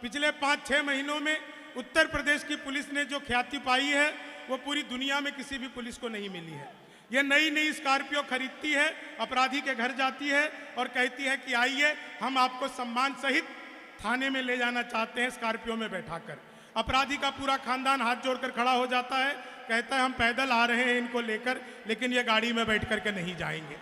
पिछले 5-6 महीनों में उत्तर प्रदेश की पुलिस ने जो ख्याति पाई है वो पूरी दुनिया में किसी भी पुलिस को नहीं मिली है। ये नई नई स्कॉर्पियो खरीदती है, अपराधी के घर जाती है और कहती है कि आइए हम आपको सम्मान सहित थाने में ले जाना चाहते हैं स्कॉर्पियो में बैठाकर। अपराधी का पूरा खानदान हाथ जोड़कर खड़ा हो जाता है, कहता है हम पैदल आ रहे हैं इनको लेकर, लेकिन ये गाड़ी में बैठ करके नहीं जाएंगे।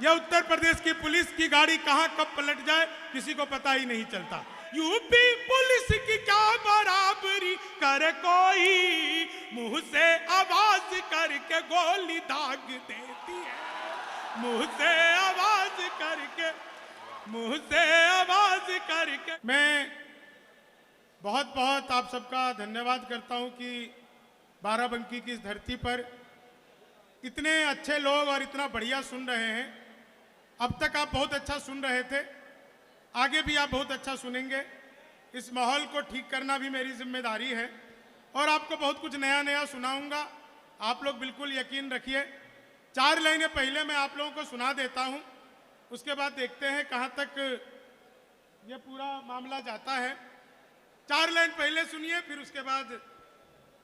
यह उत्तर प्रदेश की पुलिस की गाड़ी कहां कब पलट जाए किसी को पता ही नहीं चलता। यूपी पुलिस की क्या बराबरी कर कोई, मुंह से आवाज करके गोली दाग देती है, मुंह से आवाज करके, मुंह से आवाज करके। मैं बहुत बहुत आप सबका धन्यवाद करता हूं कि बाराबंकी की इस धरती पर इतने अच्छे लोग और इतना बढ़िया सुन रहे हैं। अब तक आप बहुत अच्छा सुन रहे थे, आगे भी आप बहुत अच्छा सुनेंगे। इस माहौल को ठीक करना भी मेरी जिम्मेदारी है और आपको बहुत कुछ नया नया सुनाऊंगा। आप लोग बिल्कुल यकीन रखिए। 4 लाइनें पहले मैं आप लोगों को सुना देता हूं, उसके बाद देखते हैं कहां तक ये पूरा मामला जाता है। 4 लाइन पहले सुनिए, फिर उसके बाद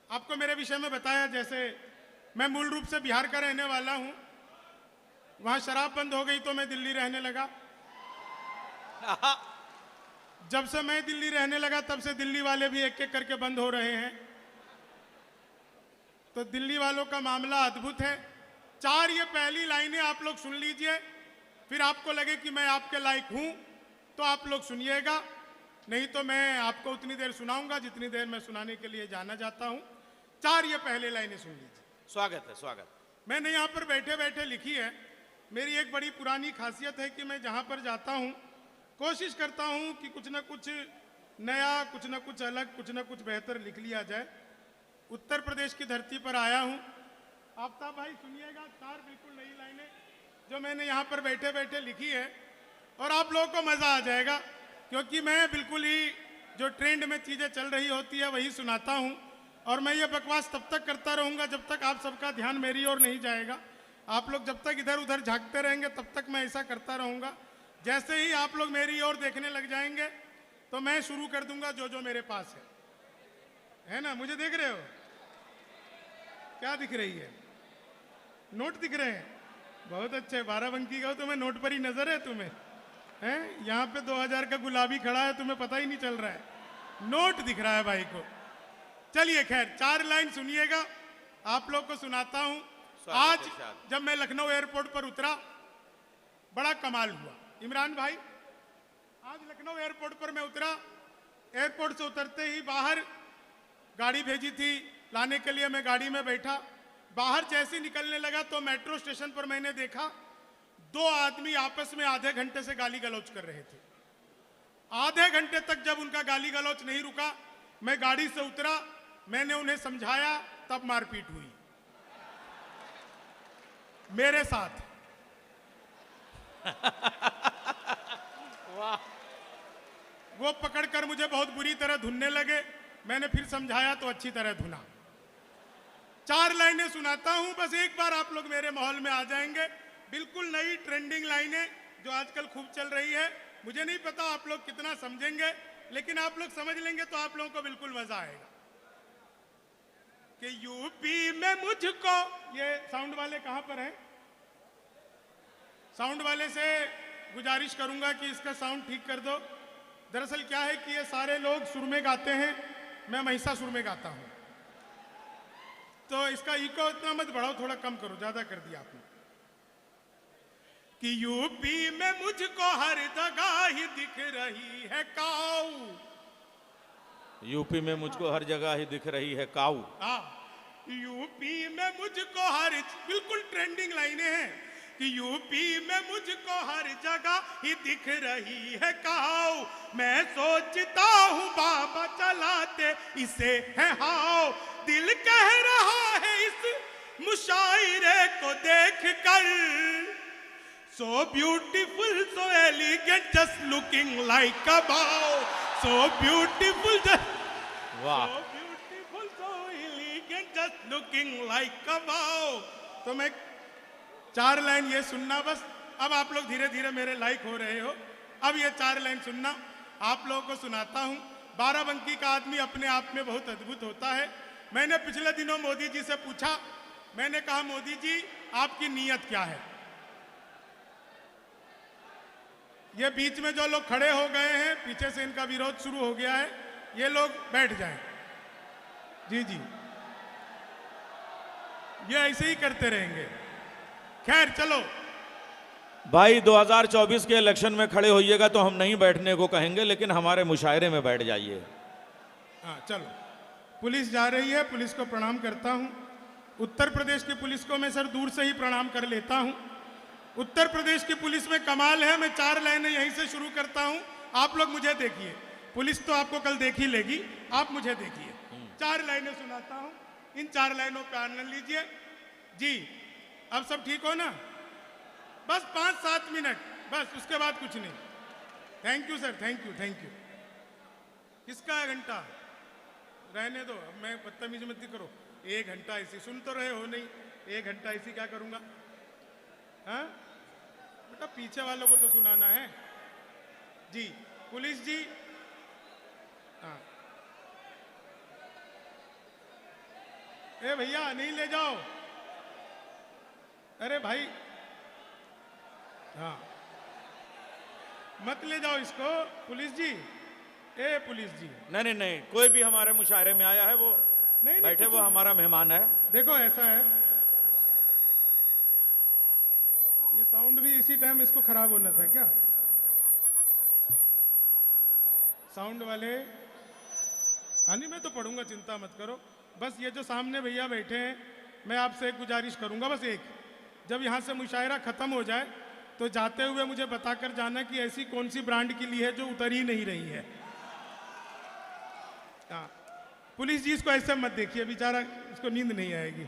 आपको मेरे विषय में बताया। जैसे मैं मूल रूप से बिहार का रहने वाला हूं, वहां शराब बंद हो गई तो मैं दिल्ली रहने लगा। जब से मैं दिल्ली रहने लगा तब से दिल्ली वाले भी एक एक करके बंद हो रहे हैं। तो दिल्ली वालों का मामला अद्भुत है। 4 ये पहली लाइनें आप लोग सुन लीजिए, फिर आपको लगे कि मैं आपके लायक हूं तो आप लोग सुनिएगा, नहीं तो मैं आपको उतनी देर सुनाऊंगा जितनी देर मैं सुनाने के लिए जाना चाहता हूं। 4 ये पहले लाइनें सुन लीजिए। स्वागत है, स्वागत। मैंने यहां पर बैठे बैठे लिखी है। मेरी एक बड़ी पुरानी खासियत है कि मैं जहां पर जाता हूं कोशिश करता हूं कि कुछ ना कुछ नया, कुछ ना कुछ अलग, कुछ ना कुछ बेहतर लिख लिया जाए। उत्तर प्रदेश की धरती पर आया हूं। आफ्ताब भाई सुनिएगा, 4 बिल्कुल नई लाइनें जो मैंने यहां पर बैठे बैठे लिखी है और आप लोगों को मजा आ जाएगा, क्योंकि मैं बिल्कुल ही जो ट्रेंड में चीजें चल रही होती है वही सुनाता हूं। और मैं ये बकवास तब तक करता रहूंगा जब तक आप सबका ध्यान मेरी ओर नहीं जाएगा। आप लोग जब तक इधर उधर झांकते रहेंगे तब तक मैं ऐसा करता रहूंगा। जैसे ही आप लोग मेरी ओर देखने लग जाएंगे तो मैं शुरू कर दूंगा जो मेरे पास है ना। मुझे देख रहे हो? क्या दिख रही है? नोट दिख रहे हैं? बहुत अच्छे। बाराबंकी का हो तुम्हें नोट पर ही नजर है तुम्हें, हैं? यहाँ पे 2000 का गुलाबी खड़ा है, तुम्हें पता ही नहीं चल रहा है, नोट दिख रहा है भाई को। चलिए खैर, 4 लाइन सुनिएगा, आप लोग को सुनाता हूं। आज जब मैं लखनऊ एयरपोर्ट पर उतरा बड़ा कमाल हुआ। इमरान भाई, आज लखनऊ एयरपोर्ट पर मैं उतरा, एयरपोर्ट से उतरते ही बाहर गाड़ी भेजी थी लाने के लिए, मैं गाड़ी में बैठा। बाहर जैसे निकलने लगा तो मेट्रो स्टेशन पर मैंने देखा 2 आदमी आपस में आधे घंटे से गाली गलौज कर रहे थे। आधे घंटे तक जब उनका गाली गलौज नहीं रुका, मैं गाड़ी से उतरा, मैंने उन्हें समझाया, तब मारपीट हुई मेरे साथ। वाह। वो पकड़कर मुझे बहुत बुरी तरह धुनने लगे, मैंने फिर समझाया तो अच्छी तरह धुना। 4 लाइनें सुनाता हूं, बस एक बार आप लोग मेरे माहौल में आ जाएंगे। बिल्कुल नई ट्रेंडिंग लाइनें जो आजकल खूब चल रही है। मुझे नहीं पता आप लोग कितना समझेंगे, लेकिन आप लोग समझ लेंगे तो आप लोगों को बिल्कुल मजा आएगा। कि यूपी में मुझको, ये साउंड वाले कहां पर हैं? साउंड वाले से गुजारिश करूंगा कि इसका साउंड ठीक कर दो। दरअसल क्या है कि ये सारे लोग सुर में गाते हैं, मैं महिषासुर में गाता हूं, तो इसका इको इतना मत बढ़ाओ, थोड़ा कम करो, ज्यादा कर दिया आपने। कि यूपी में मुझको हर जगह ही दिख रही है काऊ। यूपी में मुझको हर जगह ही दिख रही है काऊ। यूपी में मुझको हर, बिल्कुल ट्रेंडिंग लाइनें हैं कि यूपी में मुझको हर जगह ही दिख रही है काऊ। मैं सोचता हूँ बाबा चलाते इसे है हाउ। दिल कह रहा है इस मुशायरे को देख कर, so beautiful so elegant just looking like अ बाउ। सो ब्यूटीफुल वाह, so beautiful, so elegant, just looking like a wow। तो मैं 4 लाइन ये सुनना बस। अब आप लोग धीरे धीरे मेरे लायक हो रहे हो। अब ये 4 लाइन सुनना, आप लोगों को सुनाता हूं। बाराबंकी का आदमी अपने आप में बहुत अद्भुत होता है। मैंने पिछले दिनों मोदी जी से पूछा, मैंने कहा मोदी जी आपकी नीयत क्या है? ये बीच में जो लोग खड़े हो गए हैं, पीछे से इनका विरोध शुरू हो गया है, ये लोग बैठ जाएं। जी जी, ये ऐसे ही करते रहेंगे। खैर चलो भाई 2024 के इलेक्शन में खड़े होइएगा तो हम नहीं बैठने को कहेंगे, लेकिन हमारे मुशायरे में बैठ जाइए। हाँ चलो, पुलिस जा रही है, पुलिस को प्रणाम करता हूं। उत्तर प्रदेश की पुलिस को मैं सर दूर से ही प्रणाम कर लेता हूं। उत्तर प्रदेश की पुलिस में कमाल है। मैं 4 लाइनें यहीं से शुरू करता हूं, आप लोग मुझे देखिए। पुलिस तो आपको कल देख ही लेगी, आप मुझे देखिए। 4 लाइनें सुनाता हूं, इन 4 लाइनों पे आनंद लीजिए। जी अब सब ठीक हो ना? बस 5-7 मिनट, बस उसके बाद कुछ नहीं। Thank you sir, thank you thank you. किसका है घंटा? रहने दो, अब मैं बदतमीजी मत करो। 1 घंटा ऐसी सुन तो रहे हो नहीं, 1 घंटा ऐसी क्या करूंगा? हाँ बेटा, पीछे वालों को तो सुनाना है। जी पुलिस जी, हाँ ए भैया नहीं ले जाओ, अरे भाई हाँ मत ले जाओ इसको। पुलिस जी, ए पुलिस जी, नहीं नहीं नहीं, कोई भी हमारे मुशायरे में आया है वो नहीं बैठे, वो हमारा मेहमान है। देखो ऐसा है, ये साउंड भी इसी टाइम इसको खराब होना था क्या? साउंड वाले, हाँ नहीं मैं तो पढ़ूंगा, चिंता मत करो। बस ये जो सामने भैया बैठे हैं, मैं आपसे एक गुजारिश करूंगा, बस एक, जब यहाँ से मुशायरा खत्म हो जाए तो जाते हुए मुझे बताकर जाना कि ऐसी कौन सी ब्रांड की ली है जो उतर ही नहीं रही है। हाँ पुलिस जी इसको ऐसे मत देखिए, बेचारा इसको नींद नहीं आएगी।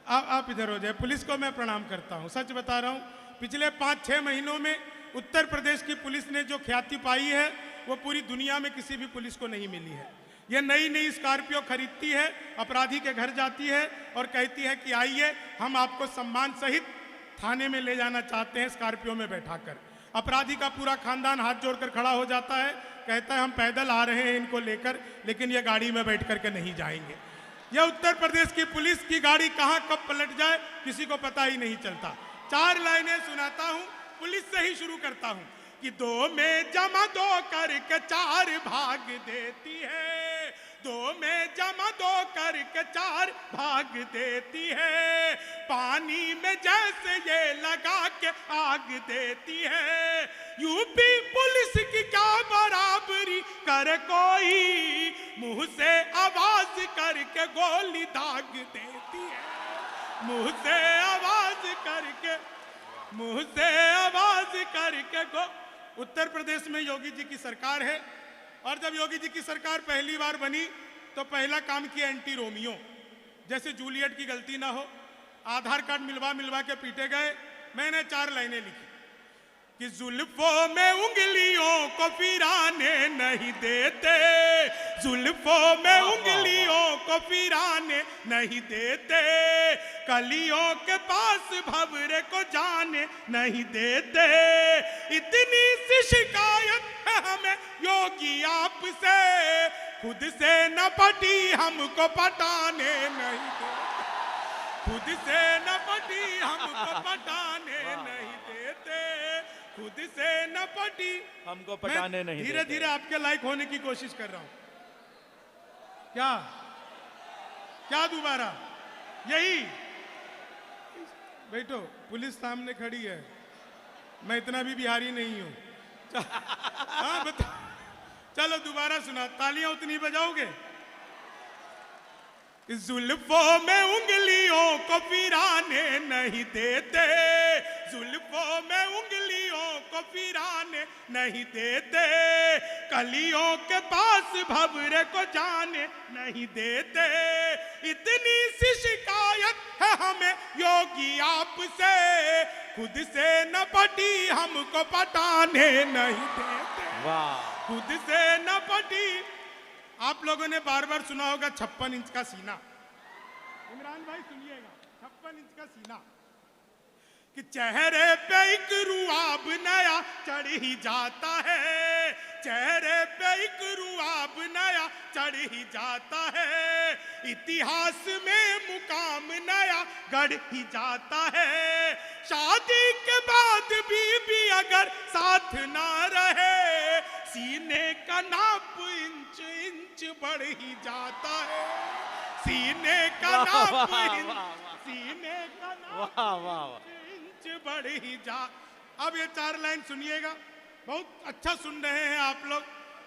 आप इधर हो जाए। पुलिस को मैं प्रणाम करता हूं, सच बता रहा हूं। पिछले 5-6 महीनों में उत्तर प्रदेश की पुलिस ने जो ख्याति पाई है वो पूरी दुनिया में किसी भी पुलिस को नहीं मिली है। ये नई नई स्कॉर्पियो खरीदती है, अपराधी के घर जाती है और कहती है कि आइए हम आपको सम्मान सहित थाने में ले जाना चाहते हैं, स्कॉर्पियो में बैठाकर। अपराधी का पूरा खानदान हाथ जोड़कर खड़ा हो जाता है, कहता है हम पैदल आ रहे हैं इनको लेकर, लेकिन ये गाड़ी में बैठ करके नहीं जाएंगे। यह उत्तर प्रदेश की पुलिस की गाड़ी कहां कब पलट जाए किसी को पता ही नहीं चलता। 4 लाइनें सुनाता हूं, पुलिस से ही शुरू करता हूं कि 2 में जमा 2 करके 4 भाग देती है, 2 में जमा 2 करके 4 भाग देती है, पानी में जैसे ये लगा के आग देती है। यूपी पुलिस की क्या बराबरी कर कोई, मुंह से आवाज करके गोली दाग देती है, मुंह से आवाज करके, मुंह से आवाज करके उत्तर प्रदेश में योगी जी की सरकार है, और जब योगी जी की सरकार पहली बार बनी तो पहला काम किया एंटी रोमियो, जैसे जूलियट की गलती ना हो, आधार कार्ड मिलवा मिलवा के पीटे गए। मैंने 4 लाइनें लिखी कि जुल्फों में उंगलियों को फिराने नहीं देते, जुल्फों में उंगलियों को फिराने नहीं देते, कलियों के पास भंवरे को जाने नहीं देते। इतनी सी शिकायत है हमें योगी आपसे, खुद से न पटी हमको पटाने नहीं देते, खुद से न पटी हमको पटाने नहीं देते, खुद से न पटी हमको पटाने नहीं देते। धीरे धीरे आपके लायक होने की कोशिश कर रहा हूं। क्या क्या दोबारा यही? बैठो, पुलिस सामने खड़ी है, मैं इतना भी बिहारी नहीं हूं। हाँ बता, चलो दोबारा सुना, तालियां उतनी बजाओगे? जुल्फों में उंगलियों को फिराने नहीं देते, जुल्फों में उंगलियों को फिराने नहीं देते, कलियों के पास भंवरे को जाने नहीं देते। इतनी सी शिकायत है हमें योगी आपसे, खुद से न पटी हमको पटाने नहीं देते, वाह, खुद से न पटी। आप लोगों ने बार बार सुना होगा 56 इंच का सीना। इमरान भाई सुनिएगा, 56 इंच का सीना, कि चेहरे पे एक रुआब नया चढ़ ही जाता है, चेहरे पे एक रुआब नया चढ़ ही जाता है, इतिहास में मुकाम नया गढ़ ही जाता है। शादी के बाद भी अगर साथ ना रहे, सीने का नाप इंच इंच बढ़ ही जाता है, सीने का नाप सीने का नाप इंच बढ़ ही जा। अब ये 4 लाइन सुनिएगा, बहुत अच्छा सुन रहे हैं आप लोग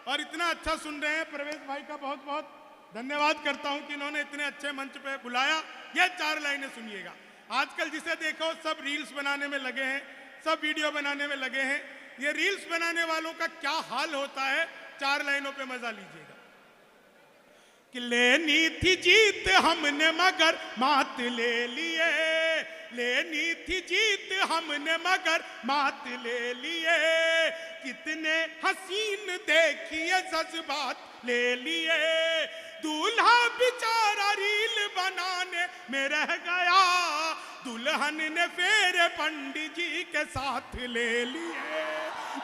और इतना अच्छा सुन रहे हैं। प्रवेश भाई का बहुत बहुत धन्यवाद करता हूं कि इन्होंने इतने अच्छे मंच पे बुलाया। ये 4 लाइनें सुनिएगा। आजकल जिसे देखो सब रील्स बनाने में लगे हैं, सब वीडियो बनाने में लगे हैं। ये रील्स बनाने वालों का क्या हाल होता है, 4 लाइनों पे मजा लीजिएगा। कि लेनी थी जीत हमने मगर मात ले लिए, लेनी थी जीत हमने मगर मात ले लिए, कितने हसीन देखिए जज्बात ले लिए, दूल्हा बेचारा रील बनाने में रह गया, दुल्हन ने फेरे पंडित जी के साथ ले लिए,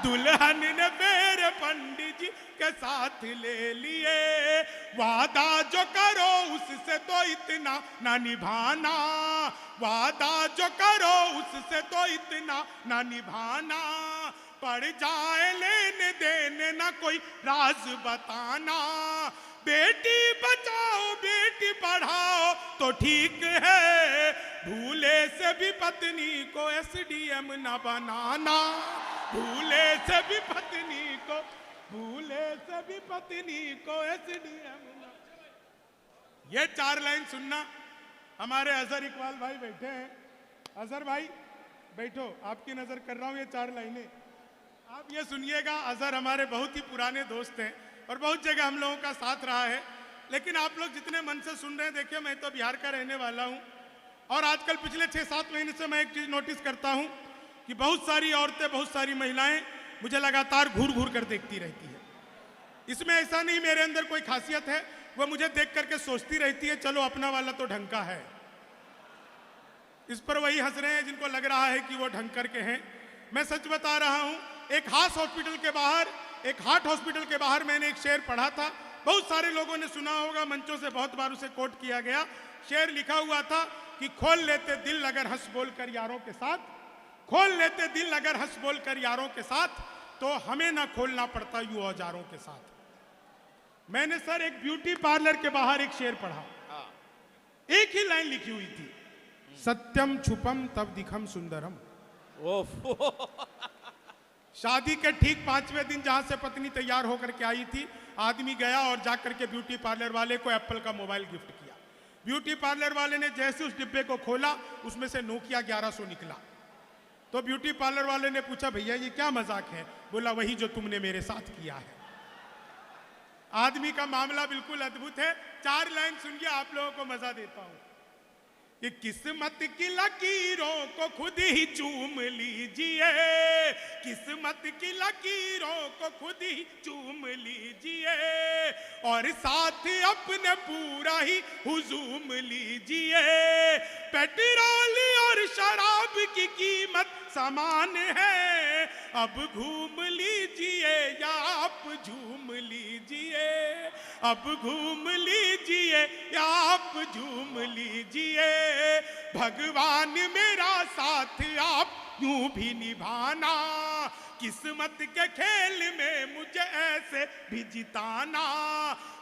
दुल्हन ने फेरे पंडित जी के साथ ले लिए। वादा जो करो उससे तो इतना ना निभाना, वादा जो करो उससे तो इतना ना निभाना, पड़ जाए लेने देने ना कोई राज बताना, बेटी बचाओ बेटी पढ़ाओ तो ठीक है, भूले से भी पत्नी को एसडीएम न बनाना, भूले से भी पत्नी को, भूले से भी पत्नी को एसडीएम न। ये 4 लाइन सुनना। हमारे अजहर इकबाल भाई बैठे हैं। अजहर भाई बैठो, आपकी नजर कर रहा हूं। ये 4 लाइनें आप ये सुनिएगा। अजहर हमारे बहुत ही पुराने दोस्त हैं और बहुत जगह हम लोगों का साथ रहा है, लेकिन आप लोग जितने मन से सुन रहे हैं, देखिए मैं तो बिहार का रहने वाला हूं और आजकल पिछले 6-7 महीने से मैं एक चीज नोटिस करता हूं कि बहुत सारी औरतें, बहुत सारी महिलाएं मुझे लगातार घूर घूर कर देखती रहती है। इसमें ऐसा नहीं मेरे अंदर कोई खासियत है, वो मुझे देख करके सोचती रहती है चलो अपना वाला तो ढंग का है। इस पर वही हंस रहे हैं जिनको लग रहा है कि वो ढंग करके हैं। मैं सच बता रहा हूं, एक हार्ट हॉस्पिटल के बाहर, एक हार्ट हॉस्पिटल के बाहर मैंने एक शेर पढ़ा था, बहुत सारे लोगों ने सुना होगा, मंचों से बहुत बार उसे कोट किया गया। शेर लिखा हुआ था कि खोल लेते दिल अगर हंस बोल कर यारों के साथ, खोल लेते दिल अगर हंस बोल कर यारों के साथ, तो हमें ना खोलना पड़ता यूं औजारों के साथ। मैंने सर एक ब्यूटी पार्लर के बाहर एक शेर पढ़ा, एक ही लाइन लिखी हुई थी, सत्यम छुपम तब दिखम सुंदरम। शादी के ठीक 5वें दिन जहां से पत्नी तैयार होकर के आई थी, आदमी गया और जाकर के ब्यूटी पार्लर वाले को एप्पल का मोबाइल गिफ्ट किया। ब्यूटी पार्लर वाले ने जैसे उस डिब्बे को खोला, उसमें से नोकिया 1100 निकला। तो ब्यूटी पार्लर वाले ने पूछा भैया ये क्या मजाक है? बोला वही जो तुमने मेरे साथ किया है। आदमी का मामला बिल्कुल अद्भुत है। 4 लाइन सुनिए, आप लोगों को मजा देता हूं कि किस्मत की लकीरों को खुद ही चूम लीजिए, किस्मत की लकीरों को खुद ही चूम लीजिए, और साथ अपने पूरा ही हुजूम लीजिए। पेट्रोल और शराब की कीमत समान है, अब घूम लीजिए या आप झूम लीजिए, अब घूम लीजिए या आप झूम लीजिए। भगवान मेरा साथ आप यूं भी निभाना, किस्मत के खेल में मुझे ऐसे भी जिताना।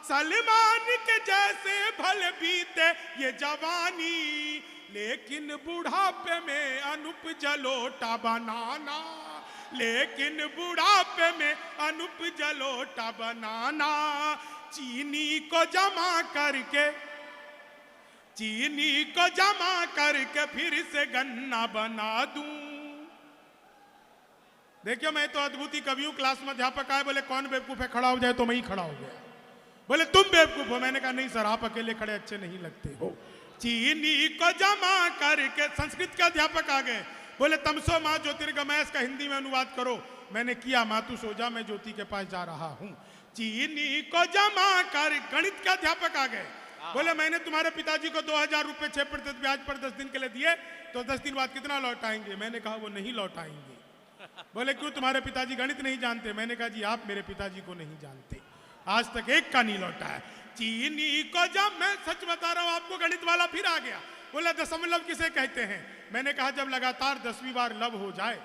सलमान के जैसे भले बीते ये जवानी, लेकिन बुढ़ापे में अनूप जलोटा बनाना, लेकिन बुढ़ापे में अनूप जलोटा बनाना। चीनी को जमा करके, चीनी को जमा करके फिर से गन्ना बना दूं। देखिए मैं तो अद्भुती कवियों क्लास में अध्यापक आए, बोले कौन बेवकूफ है, खड़ा हो जाए, तो मैं ही खड़ा हो गया। बोले तुम बेवकूफ हो। मैंने कहा नहीं सर, आप अकेले खड़े अच्छे नहीं लगते हो। चीनी को जमा करके, संस्कृत के अध्यापक आ गए, बोले तमसो माँ ज्योतिर्गमय का हिंदी में अनुवाद करो। मैंने किया, माँ तू सो जा, मैं ज्योति के पास जा रहा हूँ। चीनी को जमा कर, गणित के अध्यापक आ गए, बोले मैंने तुम्हारे पिताजी को 2000 रुपए 6% ब्याज पर 10 दिन के लिए दिए, तो 10 दिन बाद कितना लौटाएंगे? मैंने कहा वो नहीं लौटाएंगे। बोले क्यों, तुम्हारे पिताजी गणित नहीं जानते? मैंने कहा जी आप मेरे पिताजी को नहीं जानते, आज तक एक का नहीं लौटा है। चीनी को जब, मैं सच बता रहा हूं आपको, गणित वाला फिर आ गया, बोला दशमलव किसे कहते हैं? मैंने कहा जब लगातार 10वीं बार लब हो जाए।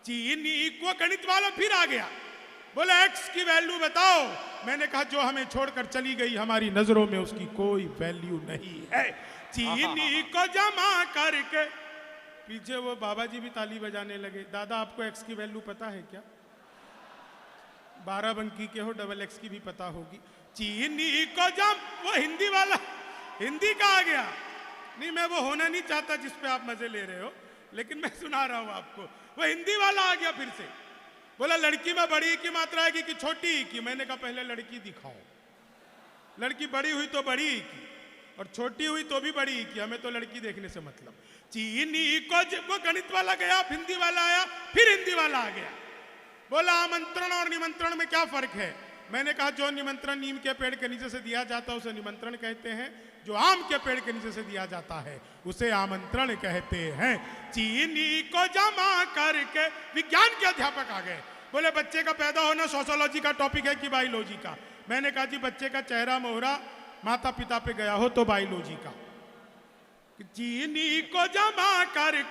चीनी को गणित वाला फिर आ गया, बोले एक्स की वैल्यू बताओ। मैंने कहा जो हमें छोड़कर चली गई, हमारी नजरों में उसकी कोई वैल्यू नहीं है। चीनी को जमा करके, पीछे वो बाबा जी भी ताली बजाने लगे। दादा आपको एक्स की वैल्यू पता है क्या? 12 बंकी के हो, डबल एक्स की भी पता होगी। चीनी को जम, वो हिंदी वाला, हिंदी का आ गया। नहीं मैं वो होना नहीं चाहता जिस पे आप मजे ले रहे हो, लेकिन मैं सुना रहा हूं आपको। वो हिंदी वाला आ गया फिर से, बोला लड़की में बड़ी की मात्रा है कि छोटी की? मैंने कहा पहले लड़की दिखाओ। लड़की बड़ी हुई तो बड़ी की, और छोटी हुई तो भी बड़ी की, हमें तो लड़की देखने से मतलब। चीनी को वो गणित वाला गया, हिंदी वाला आया, फिर हिंदी वाला आ गया, बोला आमंत्रण और निमंत्रण में क्या फर्क है? मैंने कहा जो निमंत्रण नीम के पेड़ के नीचे से दिया जाता है उसे निमंत्रण कहते हैं, जो आम के पेड़ के नीचे से दिया जाता है उसे आमंत्रण कहते हैं। चीनी को जमा करके, विज्ञान के अध्यापक आ गए, बोले बच्चे का पैदा होना सोशियोलॉजी का टॉपिक है कि बायोलॉजी का? मैंने कहा जी बच्चे का चेहरा मोहरा माता पिता पे गया हो तो बायोलॉजी का। चीनी को जमा कर,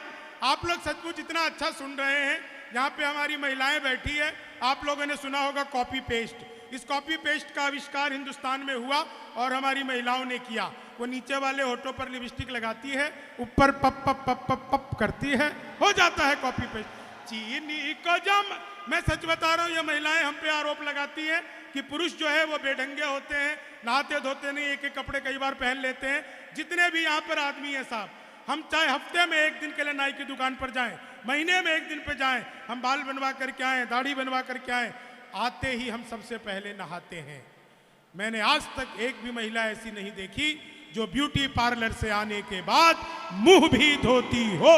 आप लोग सचमुच इतना अच्छा सुन रहे हैं। यहाँ पे हमारी महिलाएं बैठी है, आप लोगों ने सुना होगा कॉपी पेस्ट। इस कॉपी पेस्ट का आविष्कार हिंदुस्तान में हुआ और हमारी महिलाओं ने किया। वो नीचे वाले होठों पर लिपस्टिक लगाती है, ऊपर पप पप पप पप पप करती है, हो जाता है कॉपी पेस्ट। चीनी को जम, मैं सच बता रहा हूँ, ये महिलाएं हम पे आरोप लगाती हैं कि पुरुष जो है वो बेढंगे होते हैं, नहाते धोते नहीं, एक एक कपड़े कई बार पहन लेते हैं। जितने भी यहाँ पर आदमी है साहब, हम चाहे हफ्ते में एक दिन के लिए नाई की दुकान पर जाएं, महीने में एक दिन पे जाएं, हम बाल बनवा करके आए, दाढ़ी बनवा करके आए, आते ही हम सबसे पहले नहाते हैं। मैंने आज तक एक भी महिला ऐसी नहीं देखी जो ब्यूटी पार्लर से आने के बाद मुंह भी धोती हो।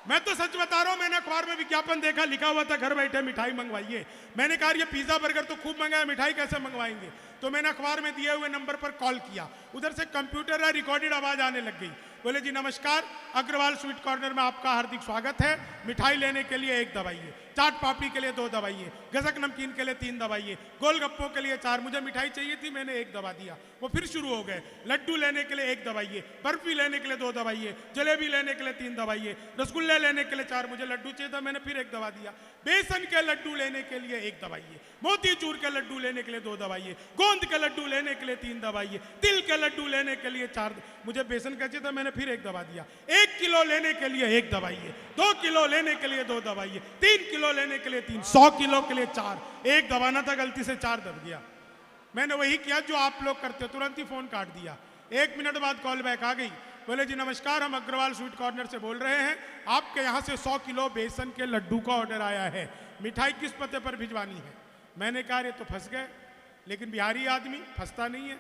मैं तो सच बता रहा हूं, मैंने अखबार में विज्ञापन देखा, लिखा हुआ था घर बैठे मिठाई मंगवाइए। मैंने कहा ये पिज्जा बर्गर तो खूब मंगाया, मिठाई कैसे मंगवाएंगे? तो मैंने अखबार में दिए हुए नंबर पर कॉल किया, उधर से कंप्यूटर रिकॉर्डेड आवाज आने लग गई। बोले जी नमस्कार, अग्रवाल स्वीट कॉर्नर में आपका हार्दिक स्वागत है। मिठाई लेने के लिए 1 दबाइए, चाट पापड़ी के लिए 2 दबाइए, गजक नमकीन के लिए 3 दबाइए, गोलगप्पों के लिए 4। मुझे मिठाई चाहिए थी, मैंने 1 दबा दिया। वो फिर शुरू हो गए, लड्डू लेने के लिए 1 दबाइए, बर्फी लेने के लिए 2 दबाइए, जलेबी लेने के लिए 3 दबाइए, रसगुल्ले लेने के लिए 4। मुझे लड्डू चाहिए था, मैंने फिर 1 दबा दिया। बेसन के लड्डू लेने के लिए 1 दबाइए, मोतीचूर के लड्डू लेने के लिए 2 दबाइए, गोंद के लड्डू लेने के लिए 3 दबाइए, तिल के लड्डू लेने के लिए 4। मुझे बेसन का चाहिए था, मैंने फिर 1 दबा दिया। 1 किलो लेने के लिए 1 दबाइए, 2 किलो लेने के लिए 2 दबाइए, 3 किलो लेने के लिए 3, 100 किलो के लिए 4। 1 दबाना था, गलती से 4 दब गया। मैंने वही किया जो आप लोग करते, तुरंत ही फोन काट दिया। 1 मिनट बाद कॉल बैक आ गई, बोले जी नमस्कार, हम अग्रवाल स्वीट कॉर्नर से बोल रहे हैं, आपके यहाँ से 100 किलो बेसन के लड्डू का ऑर्डर आया है, मिठाई किस पते पर भिजवानी है? मैंने कहा ये तो फंस गए, लेकिन बिहारी आदमी फंसता नहीं है,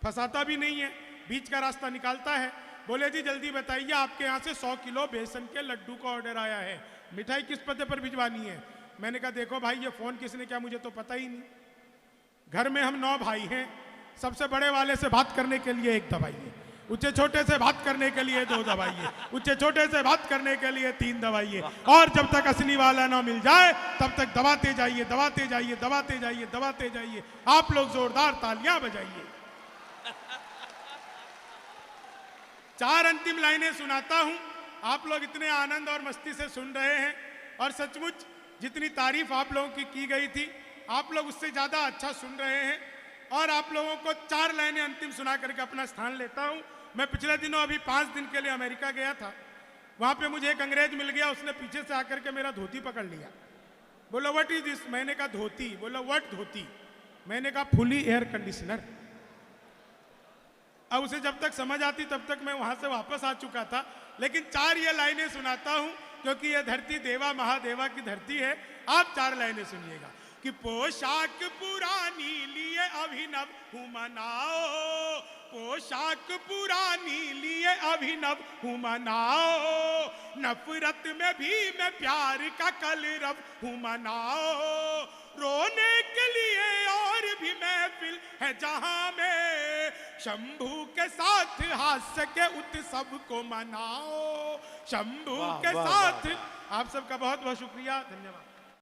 फंसाता भी नहीं है, बीच का रास्ता निकालता है। बोले जी जल्दी बताइए, आपके यहाँ से 100 किलो बेसन के लड्डू का ऑर्डर आया है, मिठाई किस पते पर भिजवानी है? मैंने कहा देखो भाई, ये फोन किसने किया मुझे तो पता ही नहीं। घर में हम 9 भाई हैं, सबसे बड़े वाले से बात करने के लिए 1 दबाइए, ऊंचे छोटे से बात करने के लिए 2 दबाइए, ऊंचे छोटे से बात करने के लिए 3 दबाइए, और जब तक असली वाला ना मिल जाए तब तक दबाते जाइए, दबाते जाइए, दबाते जाइए, दबाते जाइए। आप लोग जोरदार तालियां बजाइए। 4 अंतिम लाइनें सुनाता हूं, आप लोग इतने आनंद और मस्ती से सुन रहे हैं, और सचमुच जितनी तारीफ आप लोगों की गई थी, आप लोग उससे ज्यादा अच्छा सुन रहे हैं। और आप लोगों को 4 लाइनें अंतिम सुना करके अपना स्थान लेता हूं। मैं पिछले दिनों अभी 5 दिन के लिए अमेरिका गया था, वहां पे मुझे एक अंग्रेज मिल गया, उसने पीछे से आकर के मेरा धोती पकड़ लिया, बोला व्हाट इज दिस? मैंने कहा धोती। बोला व्हाट धोती? मैंने कहा फुली एयर कंडीशनर। अब उसे जब तक समझ आती तब तक मैं वहां से वापस आ चुका था, लेकिन 4 ये लाइनें सुनाता हूं क्योंकि यह धरती देवा महादेवा की धरती है। आप 4 लाइनें सुनिएगा कि पोशाक पुरानी लिए अभिनव हूं मनाओ, पोशाक पुरानी लिए अभिनव हूं मनाओ, नफरत में भी मैं प्यार का कलरव हूं मनाओ, रोने के लिए और भी मैं महफिल है जहां में, शंभू के साथ हास्य के उत्सव को मनाओ, शंभू वाह, के वाह, साथ। वाह। आप सबका बहुत बहुत शुक्रिया, धन्यवाद।